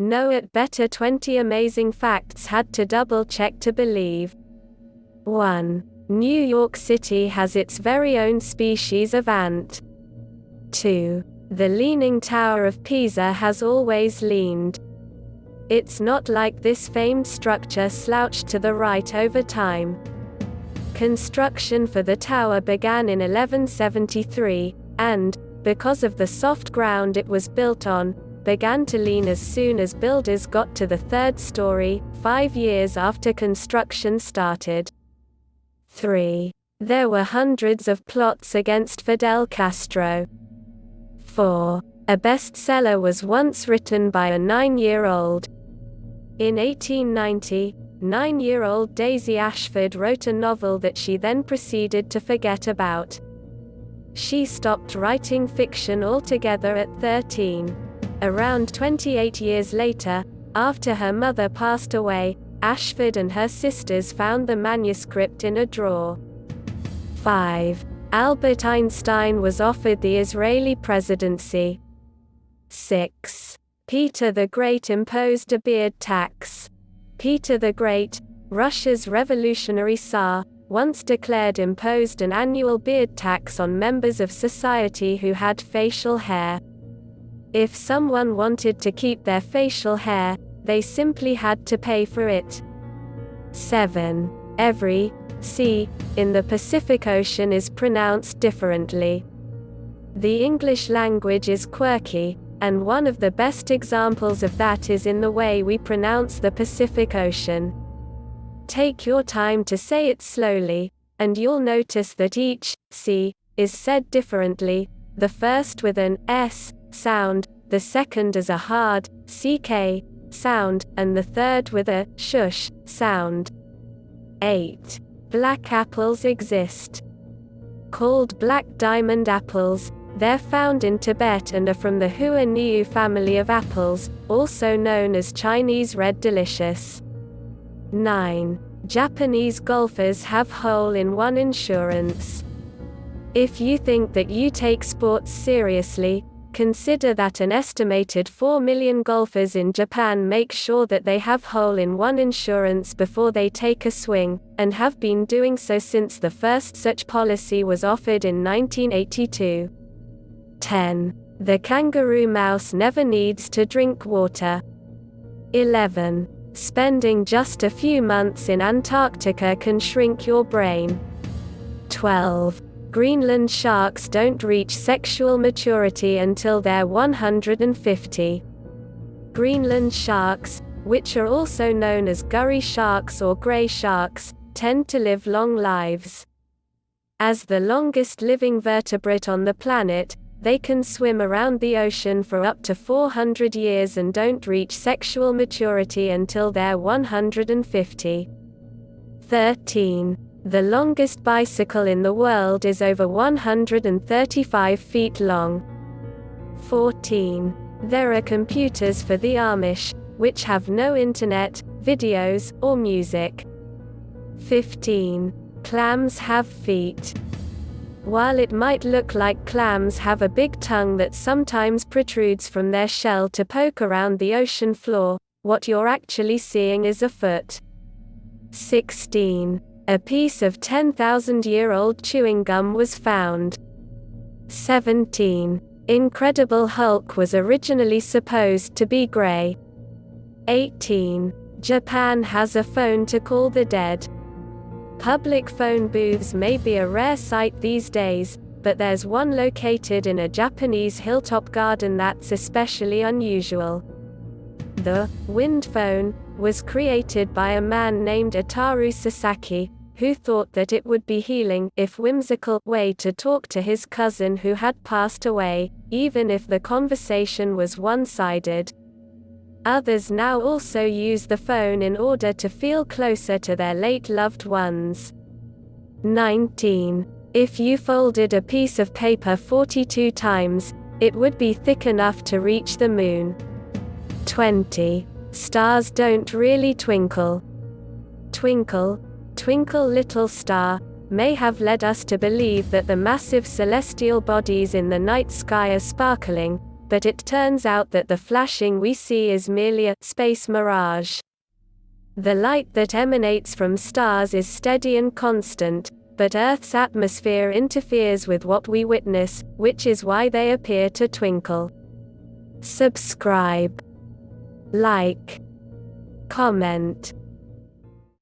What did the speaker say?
Know it better. 20 amazing facts had to double-check to believe. 1. New York City has its very own species of ant. 2. The Leaning Tower of Pisa has always leaned. It's not like this famed structure slouched to the right over time. Construction for the tower began in 1173, and, because of the soft ground it was built on, began to lean as soon as builders got to the third story, 5 years after construction started. 3. There were hundreds of plots against Fidel Castro. 4. A bestseller was once written by a 9-year-old. In 1890, 9-year-old Daisy Ashford wrote a novel that she then proceeded to forget about. She stopped writing fiction altogether at 13. Around 28 years later, after her mother passed away, Ashford and her sisters found the manuscript in a drawer. 5. Albert Einstein was offered the Israeli presidency. 6. Peter the Great imposed a beard tax. Peter the Great, Russia's revolutionary Tsar, once declared imposed an annual beard tax on members of society who had facial hair. If someone wanted to keep their facial hair, they simply had to pay for it. 7. Every sea in the Pacific Ocean is pronounced differently. The English language is quirky, and one of the best examples of that is in the way we pronounce the Pacific Ocean. Take your time to say it slowly, and you'll notice that each sea is said differently, the first with an S sound, the second as a hard CK sound, and the third with a shush sound. 8. Black apples exist. Called black diamond apples, they're found in Tibet and are from the Hua Niu family of apples, also known as Chinese red delicious. 9. Japanese golfers have hole-in-one insurance. If you think that you take sports seriously, consider that an estimated 4 million golfers in Japan make sure that they have hole-in-one insurance before they take a swing, and have been doing so since the first such policy was offered in 1982. 10. The kangaroo mouse never needs to drink water. 11. Spending just a few months in Antarctica can shrink your brain. 12. Greenland sharks don't reach sexual maturity until they're 150. Greenland sharks, which are also known as gurry sharks or gray sharks, tend to live long lives. As the longest living vertebrate on the planet, they can swim around the ocean for up to 400 years and don't reach sexual maturity until they're 150. 13. The longest bicycle in the world is over 135 feet long. 14. There are computers for the Amish, which have no internet, videos, or music. 15. Clams have feet. While it might look like clams have a big tongue that sometimes protrudes from their shell to poke around the ocean floor, what you're actually seeing is a foot. 16. A piece of 10,000-year-old chewing gum was found. 17. Incredible Hulk was originally supposed to be gray. 18. Japan has a phone to call the dead. Public phone booths may be a rare sight these days, but there's one located in a Japanese hilltop garden that's especially unusual. The wind phone was created by a man named Ataru Sasaki, who thought that it would be healing, if whimsical, way to talk to his cousin who had passed away, even if the conversation was one-sided. Others now also use the phone in order to feel closer to their late loved ones. 19. If you folded a piece of paper 42 times, it would be thick enough to reach the moon. 20. Stars don't really twinkle. Twinkle, twinkle little star, may have led us to believe that the massive celestial bodies in the night sky are sparkling, but it turns out that the flashing we see is merely a space mirage. The light that emanates from stars is steady and constant, but Earth's atmosphere interferes with what we witness, which is why they appear to twinkle. Subscribe, like, comment.